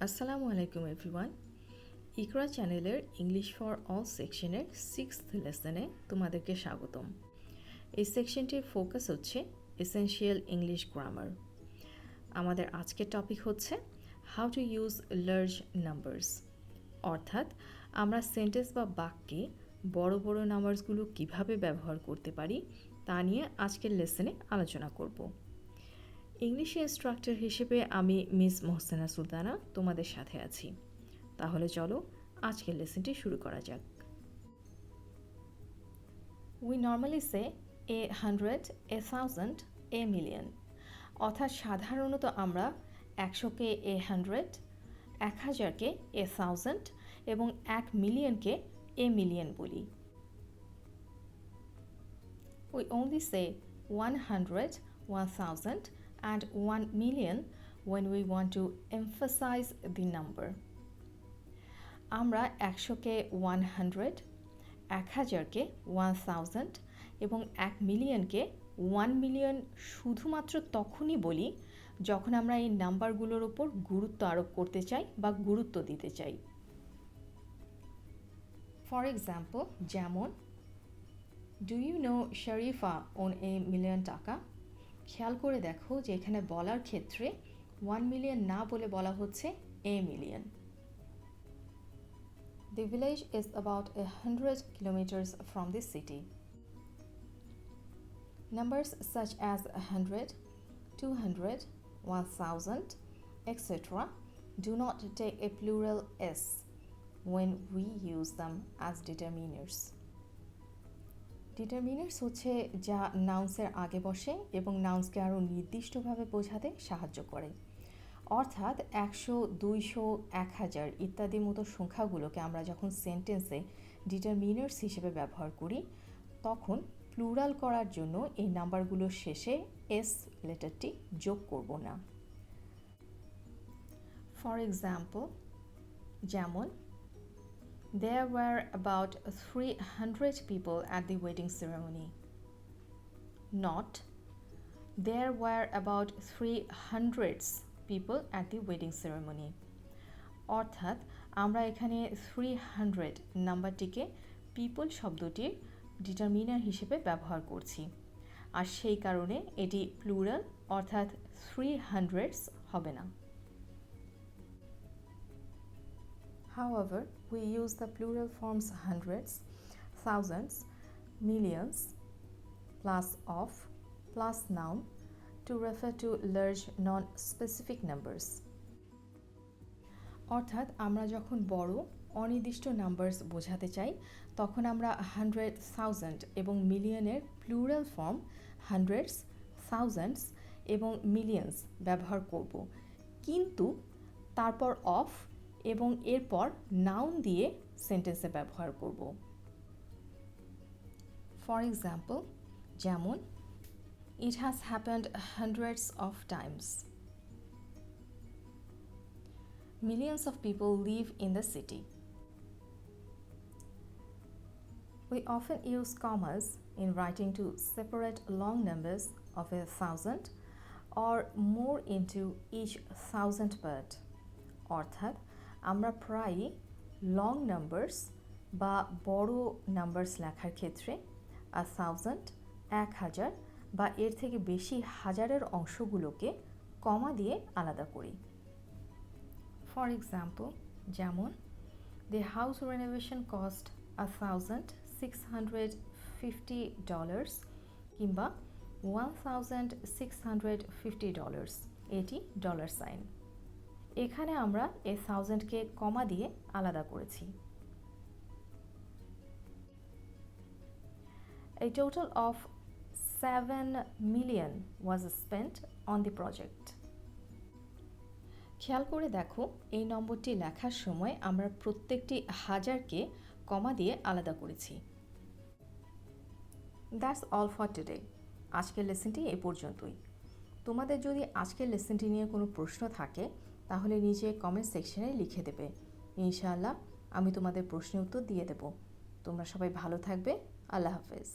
Assalamualaikum everyone. ইকরা চ্যানেলের English for all সেকশনের 6th লেসনে তোমাদেরকে স্বাগতম। এই সেকশনটির ফোকাস হচ্ছে এসেনশিয়াল ইংলিশ গ্রামার। আমাদের আজকের টপিক হচ্ছে how to use large numbers, অর্থাৎ আমরা সেন্টেন্স বা বাক্যে বড় বড় নাম্বারসগুলো কিভাবে ব্যবহার করতে পারি তা নিয়ে আজকের লেসনে আলোচনা করব। ইংলিশ ইনস্ট্রাক্টর হিসেবে আমি মিস মোহসেনা সুলতানা তোমাদের সাথে আছি। তাহলে চলো আজকের লেসনটি শুরু করা যাক। We normally say 100, 1000, a million, অর্থাৎ সাধারণত আমরা 100কে 100, 1000কে 1000 এবং 1 মিলিয়নকে a million বলি। We only say 100, 1000 and 1 million when we want to emphasize the number. আমরা 100কে 100, 1000কে 1000 এবং 1 মিলিয়নকে 1 মিলিয়ন শুধুমাত্র তখনই বলি যখন আমরা এই নাম্বারগুলোর উপর গুরুত্ব আরোপ করতে চাই বা গুরুত্ব দিতে চাই। ফর এক্সাম্পল, যেমন do you know Sharifa own a million টাকা। খেয়াল করে দেখো যে এখানে বলার ক্ষেত্রে 1 মিলিয়ন না বলে বলা হচ্ছে a million. The village is about 100 kilometers from the city. Numbers such as 100, 200, 1000, etc. do not take a plural s when we use them as determiners. Determiners হচ্ছে যা নাউন্সের আগে বসে এবং নাউন্সকে আরও নির্দিষ্টভাবে বোঝাতে সাহায্য করে। অর্থাৎ 100, 200, 1000 ইত্যাদির মতো সংখ্যাগুলোকে আমরা যখন সেন্টেন্সে ডিটারমিনার্স হিসেবে ব্যবহার করি তখন প্লুরাল করার জন্য এই নাম্বারগুলোর শেষে এস লেটারটি যোগ করব না। ফর এক্সাম্পল, যেমন There were about 300 people at the wedding ceremony. Not, there were about 300 people at the wedding ceremony. অর্থাৎ আমরা এখানে 300 নাম্বারটিকে পিপল শব্দটির ডিটারমিনার হিসেবে ব্যবহার করছি, আর সেই কারণে এটি প্লুরাল অর্থাৎ 300s হবে না। However, we use the plural forms hundreds, thousands, millions, plus of, plus noun to refer to large non-specific numbers. অর্থাৎ আমরা যখন বড় অনির্দিষ্ট নাম্বারস বোঝাতে চাই তখন আমরা 100, 1000 এবং মিলিয়নের প্লুরাল ফর্ম hundreds, thousands এবং millions ব্যবহার করব, কিন্তু তারপর অফ এবং এরপর নাউন দিয়ে সেন্টেন্সে ব্যবহার করব। ফর এক্সাম্পল, যেমন it has happened hundreds of Times. Millions of people live in the city. We often use commas in writing to separate long numbers of 1000 or more into each 1000 part. অর্থাৎ আমরা প্রায়ই long numbers বা বড় numbers লেখার ক্ষেত্রে 1000, 1000 বা এর থেকে বেশি হাজারের অংশগুলোকে কমা দিয়ে আলাদা করি। ফর এক্সাম্পল, যেমন দ্য হাউস রেনোভেশন কস্ট $1,650 কিংবা $1,650, এটি ডলার সাইন। এখানে আমরা এই 1000কে কমা দিয়ে আলাদা করেছি। A total of 7 million was spent on the project. খেয়াল করে দেখো এই নম্বরটি লেখার সময় আমরা প্রত্যেকটি হাজারকে কমা দিয়ে আলাদা করেছি। That's all for today. আজকের লেসনটি এই পর্যন্তই। তোমাদের যদি আজকের লেসনটি নিয়ে কোনো প্রশ্ন থাকে তাহলে নিচে কমেন্ট সেকশনে লিখে দেবে। ইনশাআল্লাহ আমি তোমাদের প্রশ্নের উত্তর দিয়ে দেব। তোমরা সবাই ভালো থাকবে। আল্লাহ হাফেজ।